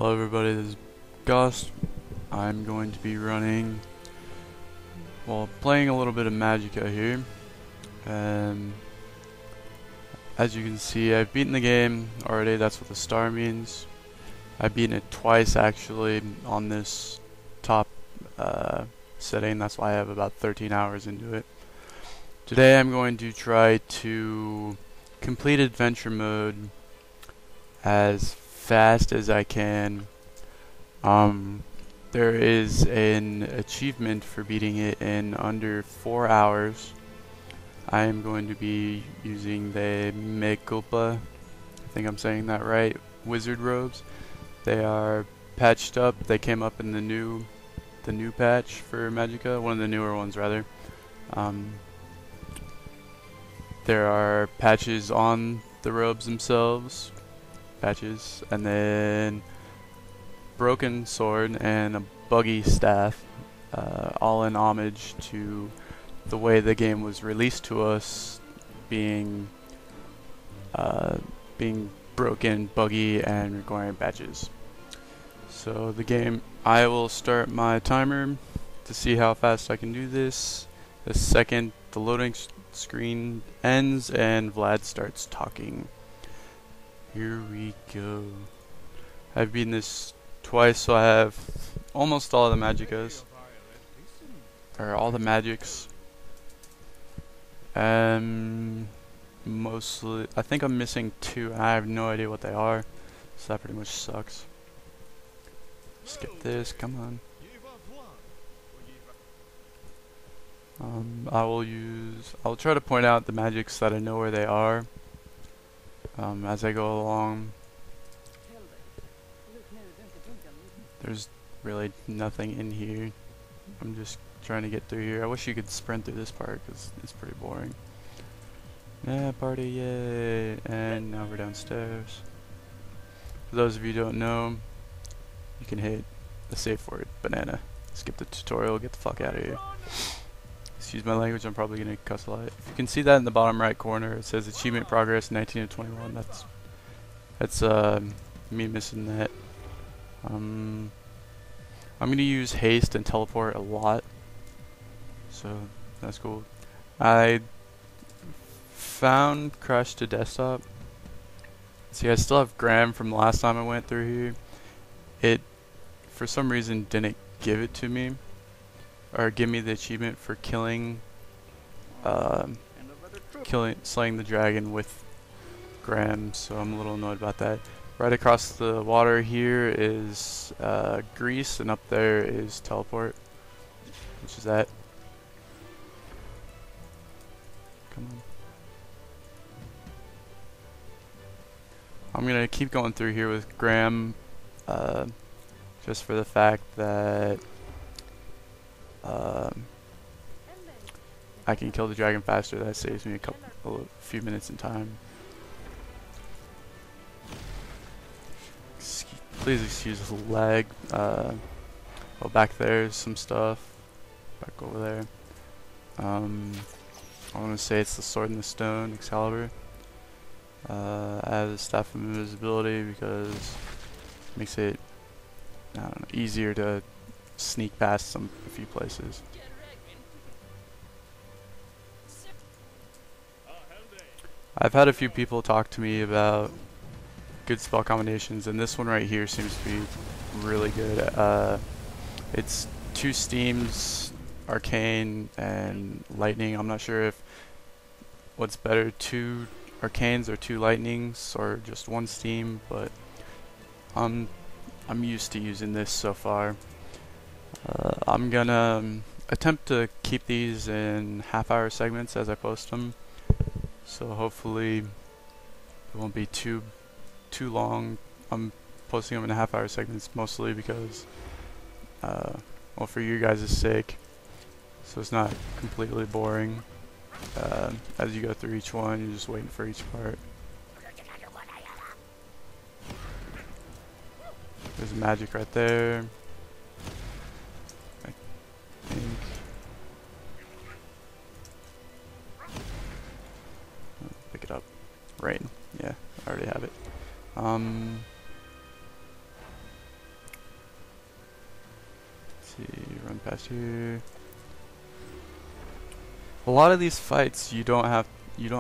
Hello everybody, this is Gus. I'm going to be playing a little bit of Magicka here. And as you can see, I've beaten the game already. That's what the star means. I've beaten it twice actually on this top setting. That's why I have about 13 hours into it. Today I'm going to try to complete adventure mode as fast as I can. There is an achievement for beating it in under 4 hours. I am going to be using the Magicka, I think I'm saying that right, wizard robes. They are patched up. They came up in the new patch for Magicka, one of the newer ones rather. There are patches on the robes themselves, and then broken sword and a buggy staff, all in homage to the way the game was released to us, being broken, buggy, and requiring patches. So the game, I will start my timer to see how fast I can do this. The second the loading screen ends and Vlad starts talking. Here we go. I've beaten this twice, so I have almost all of the Magickas, or all the magics. Mostly, I think I'm missing 2, and I have no idea what they are, so that pretty much sucks. Skip this, come on. I'll try to point out the magics that I know where they are, as I go along. There's really nothing in here. I'm just trying to get through here. I wish you could sprint through this part because it's pretty boring. Yeah, party, yay! And now we're downstairs. For those of you who don't know, you can hit the safe word, banana. Skip the tutorial, get the fuck out of here. Excuse my language, I'm probably gonna cuss a lot. If you can see that in the bottom right corner, it says achievement progress 19 of 21. That's me missing that. I'm gonna use haste and teleport a lot, so that's cool. I found Crash to Desktop. See, I still have Graham from the last time I went through here. It, for some reason, didn't give it to me, or give me the achievement for slaying the dragon with Graham, so I'm a little annoyed about that. Right across the water here is Grease, and up there is Teleport, which is that. Come on. I'm gonna keep going through here with Graham, just for the fact that I can kill the dragon faster. That saves me a few minutes in time. Please excuse the lag. Well, back there's some stuff. Back over there. I want to say it's the Sword in the Stone, Excalibur. I have the Staff of Invisibility because it makes it, I don't know, easier to sneak past a few places. I've had a few people talk to me about good spell combinations, and this one right here seems to be really good. It's 2 steams, arcane and lightning. I'm not sure if what's better, 2 arcanes or 2 lightnings, or just 1 steam, but I'm used to using this so far. I'm gonna attempt to keep these in half-hour segments as I post them, so hopefully it won't be too long. I'm posting them in half-hour segments mostly because, well, for you guys' sake, so it's not completely boring. As you go through each one, you're just waiting for each part. There's magic right there, I think. Pick it up. Rain. Yeah, I already have it. see, run past here. A lot of these fights you don't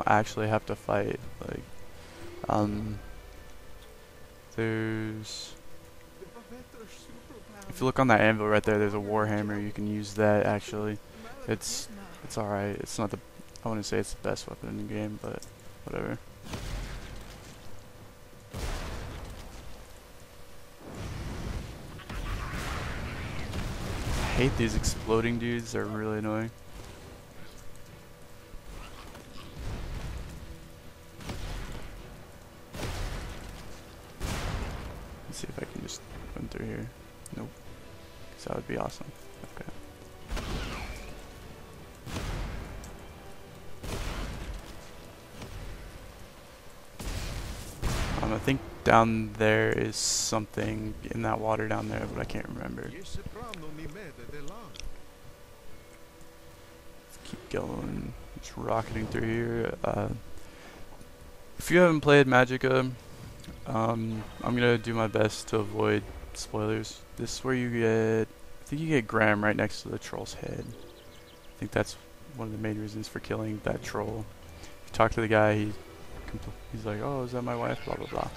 actually have to fight. Like, there's, if you look on that anvil right there, there's a warhammer. You can use that actually. It's alright. It's not the, I wouldn't say it's the best weapon in the game, but whatever. I hate these exploding dudes. They're really annoying. Let's see if I can just run through here. Nope. Because that would be awesome. Okay. I think down there is something in that water down there, but I can't remember. Let's keep going. Just rocketing through here. If you haven't played Magicka, I'm gonna do my best to avoid spoilers. This is where you get, I think you get Graham right next to the troll's head. I think that's one of the main reasons for killing that troll. If you talk to the guy, he's like, oh, is that my wife? Blah blah blah.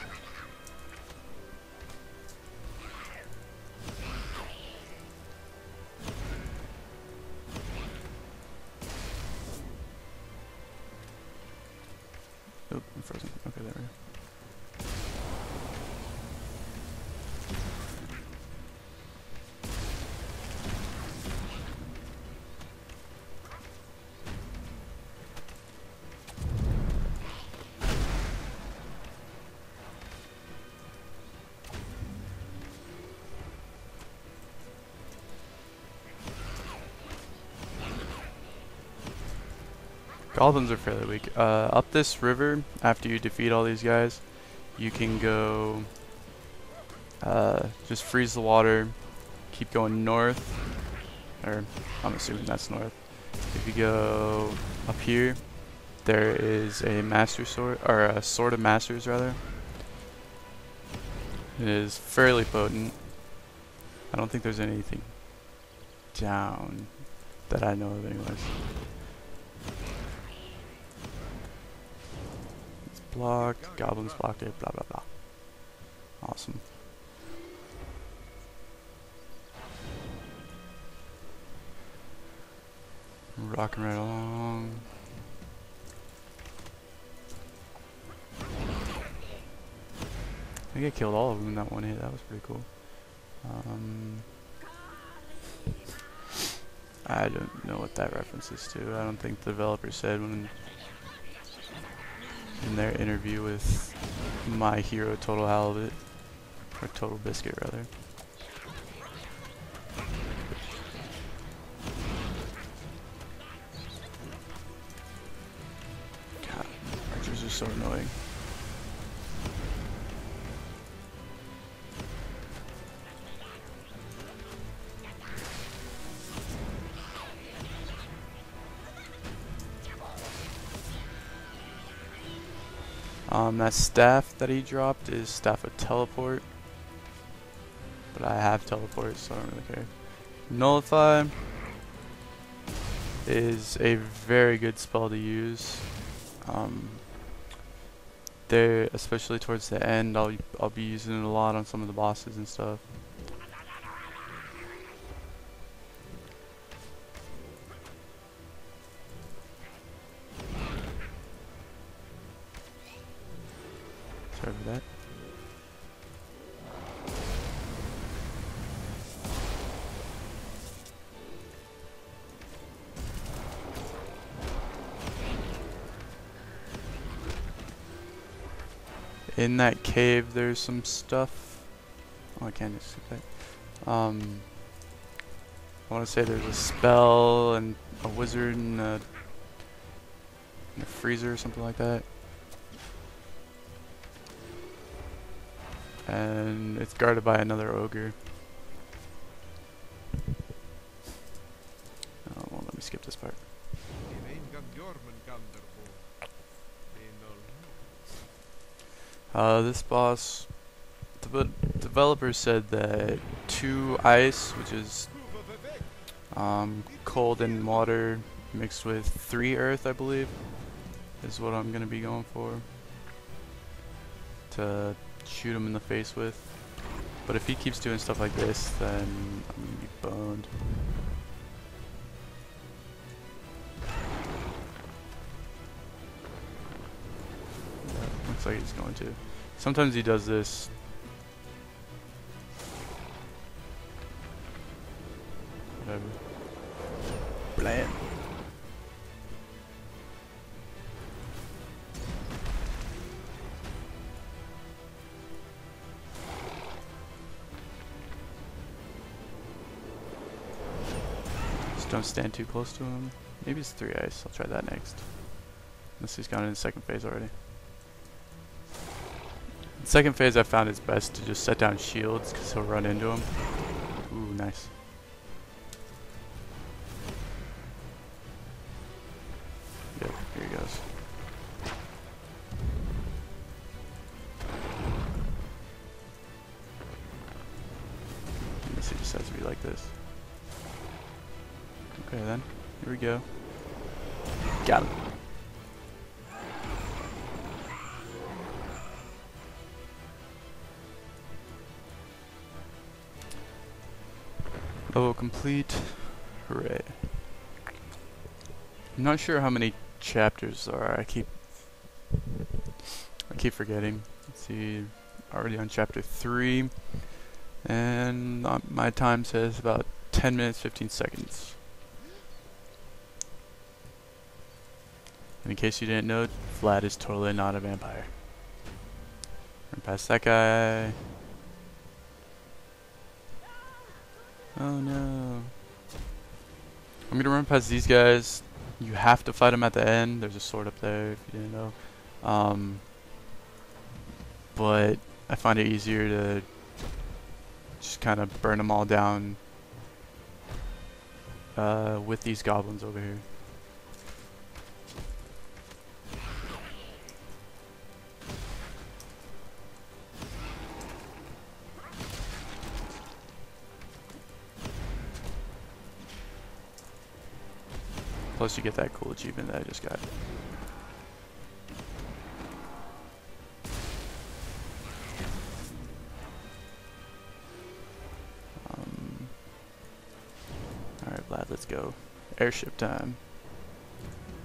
Oh, I'm frozen. Okay, there we go. Goblins are fairly weak. Up this river, after you defeat all these guys, you can go, just freeze the water, keep going north, or I'm assuming that's north. If you go up here, there is a master sword, or a sword of masters rather. It is fairly potent. I don't think there's anything down that I know of anyways. Blocked, goblins blocked it, blah blah blah. Awesome. Rocking right along. I think I killed all of them in that one hit. That was pretty cool. I don't know what that reference is to. I don't think the developer said when in their interview with My Hero Total Halibut, or Total Biscuit rather. God, archers are so annoying. That staff that he dropped is Staff of Teleport, but I have Teleport, so I don't really care. Nullify is a very good spell to use. There, especially towards the end, I'll be using it a lot on some of the bosses and stuff. Sorry for that. In that cave, there's some stuff. Oh, I can't just skip that. I want to say there's a spell and a wizard and a freezer or something like that. And it's guarded by another ogre. Oh, well, let me skip this part. This boss, the developer said that 2 ice, which is Cold and water mixed with 3 earth, I believe, is what I'm gonna be going for to shoot him in the face with. But if he keeps doing stuff like this, then I'm gonna be boned. Yeah, looks like he's going to. Sometimes he does this. Whatever. Blam. Just don't stand too close to him. Maybe it's 3 ice. I'll try that next. Unless he's gone in the second phase already. In second phase, I found it's best to just set down shields because he'll run into him. Ooh, nice. Yep, here he goes. I guess he just has to be like this. Okay then, here we go. Got him. Level complete. Hooray. I'm not sure how many chapters there are. I keep forgetting. Let's see, already on chapter 3, and my time says about 10 minutes 15 seconds. And in case you didn't know, Vlad is totally not a vampire. Run past that guy. Oh no. I'm gonna run past these guys. You have to fight them at the end. There's a sword up there if you didn't know. But I find it easier to just kind of burn them all down with these goblins over here. Plus you get that cool achievement that I just got. Alright Vlad, let's go. Airship time.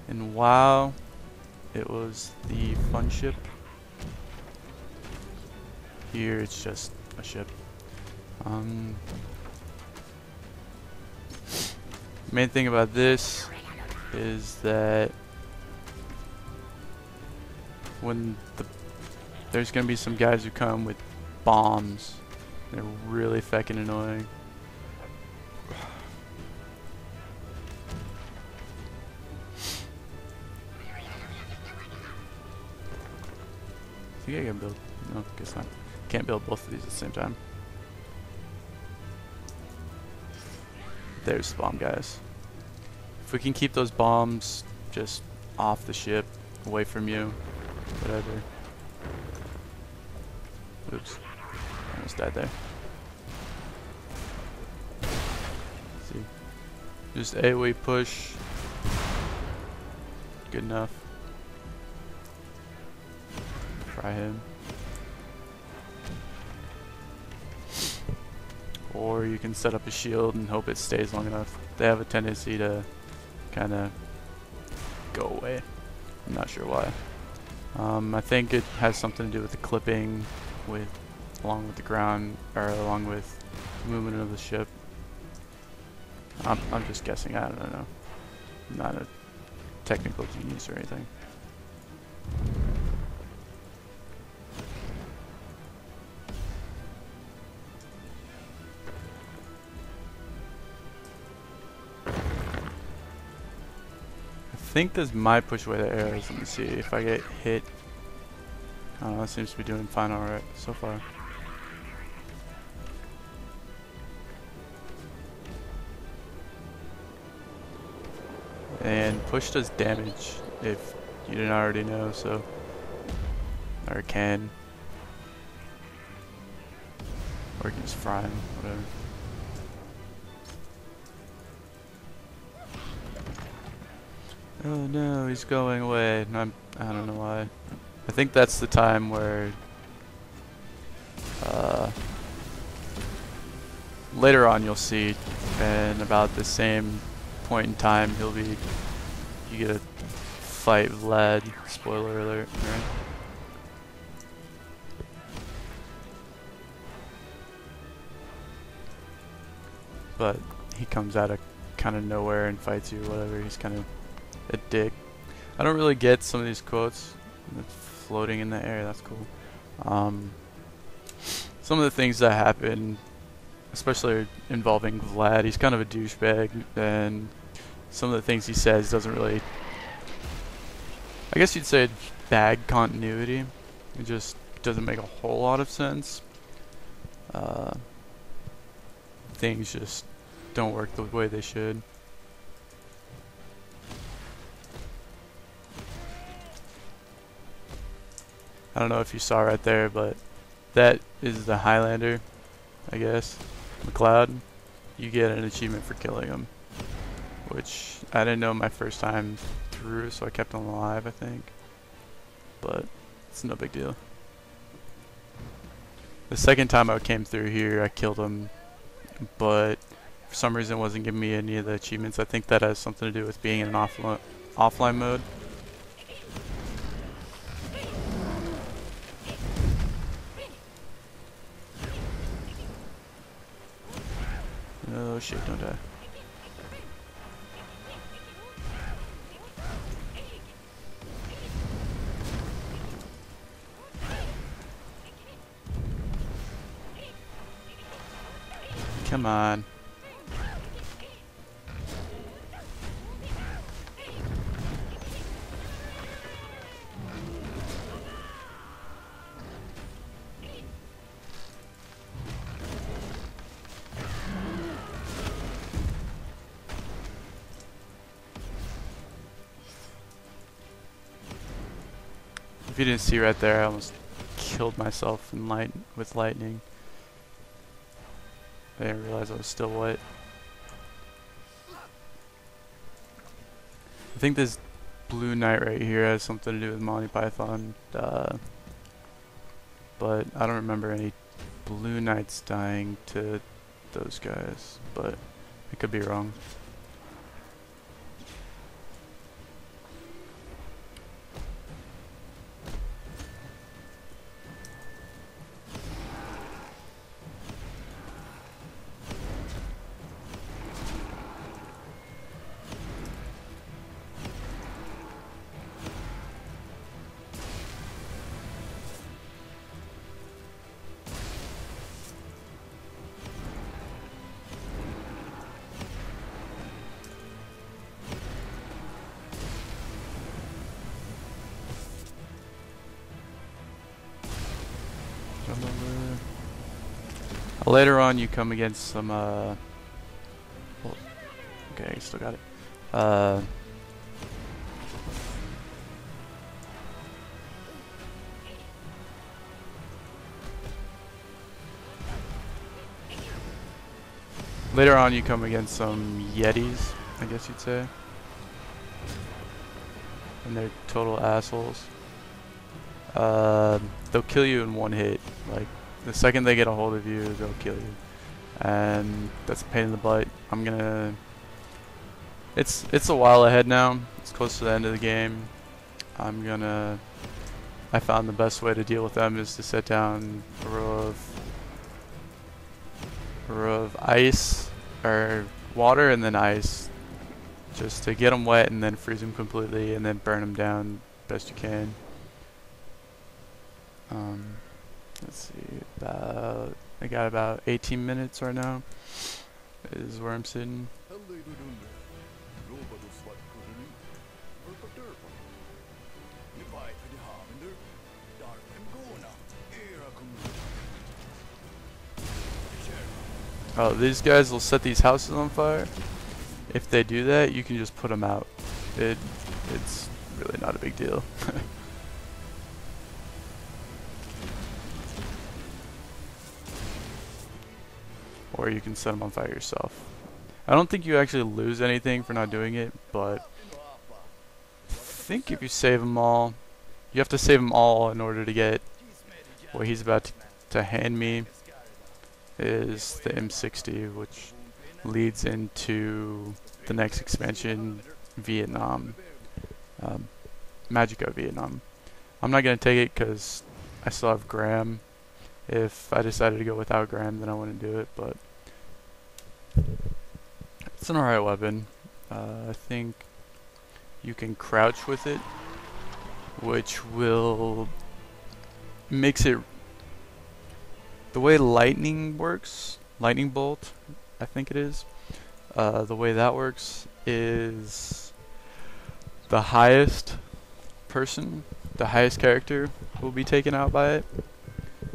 And wow, it was the fun ship. Here it's just a ship. Main thing about this is that when there's gonna be some guys who come with bombs, they're really feckin' annoying. I think I can build. No, guess not. Can't build both of these at the same time. There's the bomb guys. If we can keep those bombs just off the ship, away from you, whatever. Oops. I almost died there. Let's see. Just AoE push. Good enough. Try him. Or you can set up a shield and hope it stays long enough. They have a tendency to kind of go away. I'm not sure why. I think it has something to do with the clipping along with the ground, or along with the movement of the ship. I'm just guessing, I don't know. I'm not a technical genius or anything. I think this might push away the arrows. Let me see if I get hit. I don't know, it seems to be doing fine alright so far. And push does damage if you didn't already know, so. Or can. Or you can just fry him, whatever. Oh no, he's going away. And I don't know why. I think that's the time where uh, later on you'll see, and about the same point in time you get a fight Vlad. Spoiler alert, right? But he comes out of kind of nowhere and fights you, whatever. He's kind of a dick. I don't really get some of these quotes. It's floating in the air, that's cool. Some of the things that happen, especially involving Vlad, he's kind of a douchebag, and some of the things he says doesn't really, I guess you'd say, bad continuity. It just doesn't make a whole lot of sense. Things just don't work the way they should. I don't know if you saw right there, but that is the Highlander, I guess. McLeod. You get an achievement for killing him, which I didn't know my first time through, so I kept him alive, I think. But it's no big deal. The second time I came through here, I killed him, but for some reason it wasn't giving me any of the achievements. I think that has something to do with being in an offline mode. Oh shit, don't die. Come on. If you didn't see right there, I almost killed myself in with lightning. I didn't realize I was still wet. I think this blue knight right here has something to do with Monty Python, but I don't remember any blue knights dying to those guys, but I could be wrong. Later on, you come against some, well, okay, I still got it. Later on, you come against some Yetis, I guess you'd say. And they're total assholes. They'll kill you in one hit. Like, the second they get a hold of you, they'll kill you. And that's a pain in the butt. I'm gonna... It's a while ahead now. It's close to the end of the game. I found the best way to deal with them is to set down a row of ice, or water and then ice, just to get them wet and then freeze them completely and then burn them down best you can. Let's see, I got about 18 minutes right now is where I'm sitting. Oh, these guys will set these houses on fire. If they do that, you can just put them out. It's really not a big deal. Or you can set them on fire yourself. I don't think you actually lose anything for not doing it, but think if you save them all, you have to save them all in order to get what he's about to hand me is the M60, which leads into the next expansion, Vietnam, Magicka Vietnam. I'm not going to take it because I still have Graham. If I decided to go without Graham, then I wouldn't do it, but it's an alright weapon. I think you can crouch with it, which makes it the way lightning works, lightning bolt, I think it is. The way that works is the highest character will be taken out by it.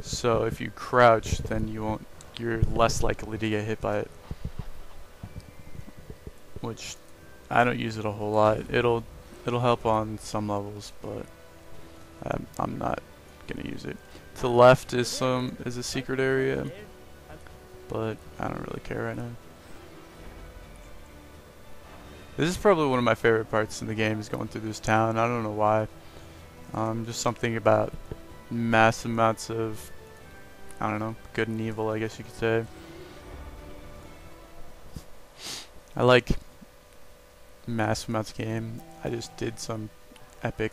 So if you crouch, then you're less likely to get hit by it. Which I don't use it a whole lot. It'll help on some levels, but I'm not gonna use it. To the left is a secret area, but I don't really care right now. This is probably one of my favorite parts in the game, is going through this town. I don't know why. Just something about massive amounts of, I don't know, good and evil, I guess you could say. I like massive amounts of game. I just did some epic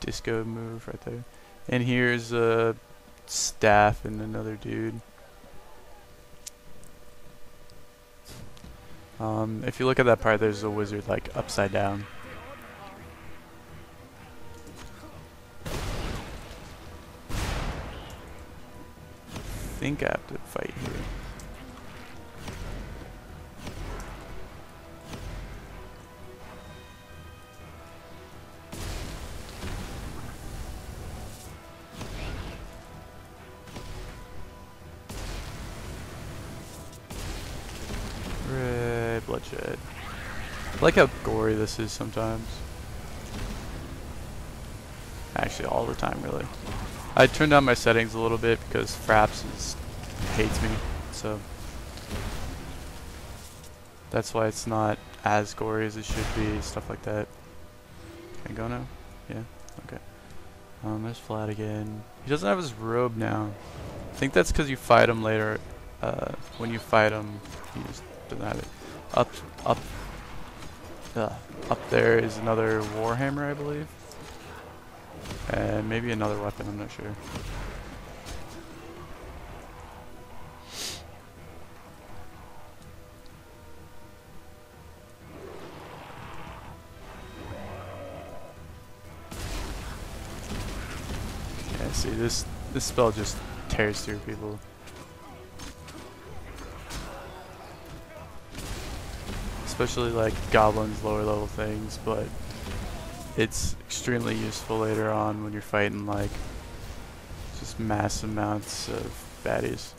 disco move right there. And here's a staff and another dude. If you look at that part, there's a wizard like upside down. I think I have to fight here. Red bloodshed. I like how gory this is sometimes. Actually, all the time, really. I turned down my settings a little bit because Fraps hates me, so that's why it's not as gory as it should be, stuff like that. Can I go now? Yeah? Okay. There's Flat again. He doesn't have his robe now. I think that's because you fight him later. When you fight him, he just doesn't have it. Up there is another Warhammer, I believe. And maybe another weapon, I'm not sure. Yeah, see, this spell just tears through people. Especially like goblins, lower level things, but it's extremely useful later on when you're fighting like just mass amounts of baddies.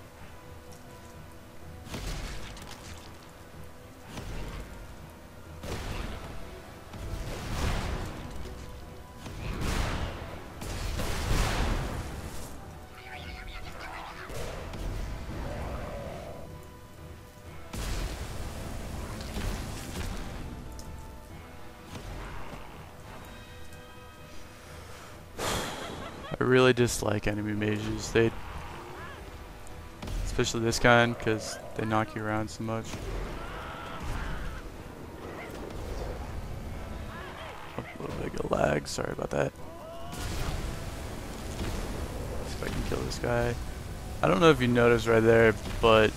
I really dislike enemy mages. Especially this kind, because they knock you around so much. A little bit of lag, sorry about that. See if I can kill this guy. I don't know if you noticed right there, but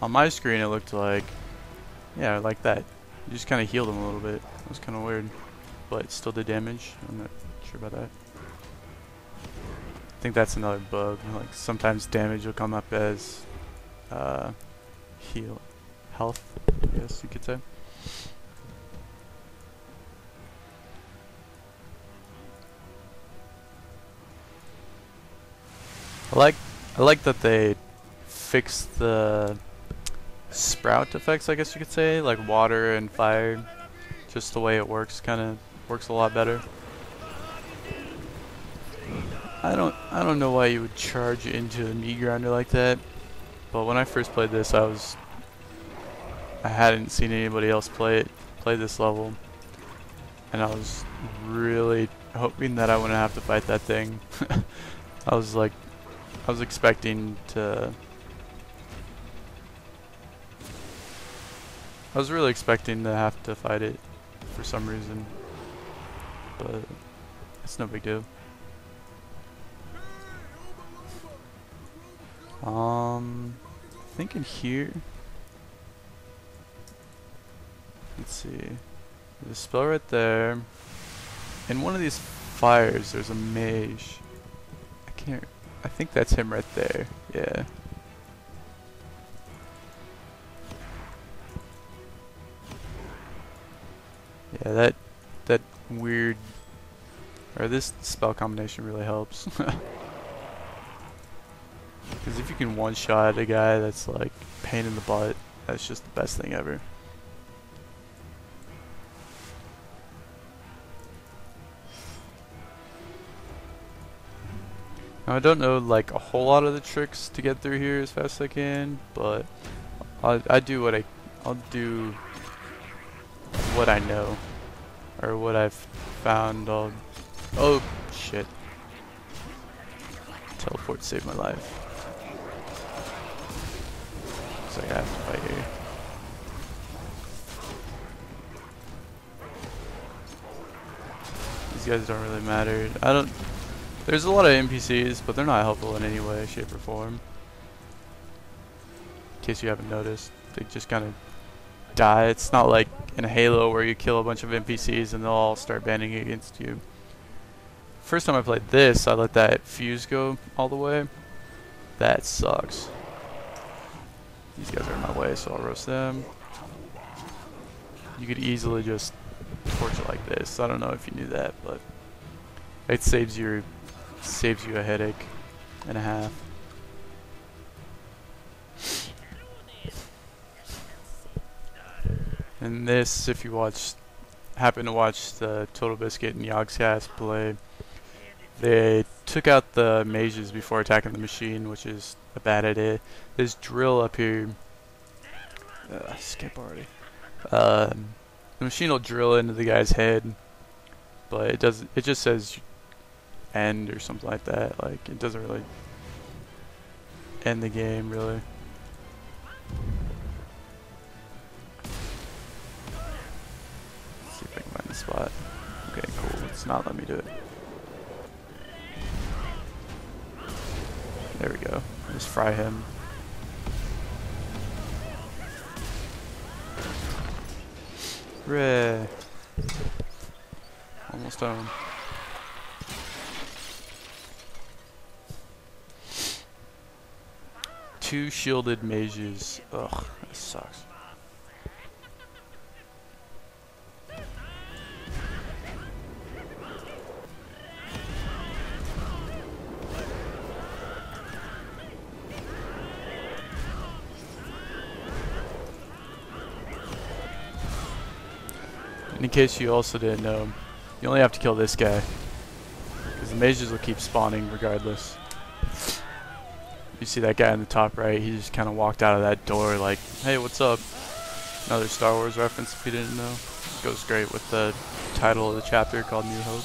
on my screen it looked like, yeah, like that. You just kind of healed him a little bit. It was kind of weird, but it still did damage. I'm not sure about that. I think that's another bug. Like sometimes damage will come up as health, I guess you could say. I like that they fixed the sprout effects, I guess you could say, like water and fire. Just the way it works, kind of works a lot better. I don't know why you would charge into a meat grinder like that, but when I first played this, I hadn't seen anybody else play this level, and I was really hoping that I wouldn't have to fight that thing. I was like, I was expecting to. I was really expecting to have to fight it for some reason, but it's no big deal. I think in here. Let's see. There's a spell right there. In one of these fires, there's a mage. I think that's him right there. Yeah. Yeah, that weird, or this spell combination really helps. Because if you can one-shot a guy that's like pain in the butt, that's just the best thing ever. Now, I don't know like a whole lot of the tricks to get through here as fast as I can, but I'll do what I know, or what I've found. Oh shit! Teleport saved my life. So I have to fight here. These guys don't really matter. There's a lot of NPCs, but they're not helpful in any way, shape, or form. In case you haven't noticed, they just kind of die. It's not like in Halo where you kill a bunch of NPCs and they'll all start banding against you. First time I played this, I let that fuse go all the way. That sucks. These guys are in my way, so I'll roast them. You could easily just torch it like this. I don't know if you knew that, but it saves you a headache and a half. And this, if you happen to watch the Total Biscuit and Yogscast play, they took out the mages before attacking the machine, which is a bad idea. This drill up here, skip already. The machine will drill into the guy's head, but it doesn't. It just says end or something like that. Like, it doesn't really end the game, really. Let's see if I can find the spot. Okay, cool. It's not letting me do it. There we go. Just fry him. Hooray. Almost done. Two shielded mages. Ugh, that sucks. And in case you also didn't know, you only have to kill this guy, because the mages will keep spawning regardless. You see that guy in the top right, he just kind of walked out of that door like, hey, what's up? Another Star Wars reference if you didn't know. It goes great with the title of the chapter called New Hope.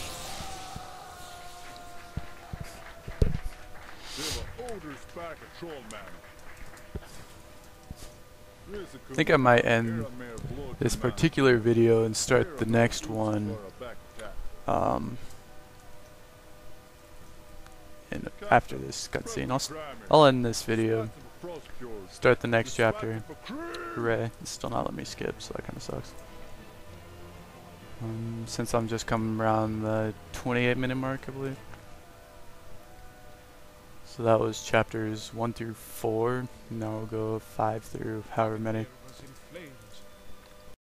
I think I might end this particular video and start the next one and after this cutscene. I'll end this video, start the next chapter. Hooray. It's still not letting me skip, so that kind of sucks. Since I'm just coming around the 28-minute mark, I believe. So that was chapters 1 through 4. Now we'll go 5 through however many.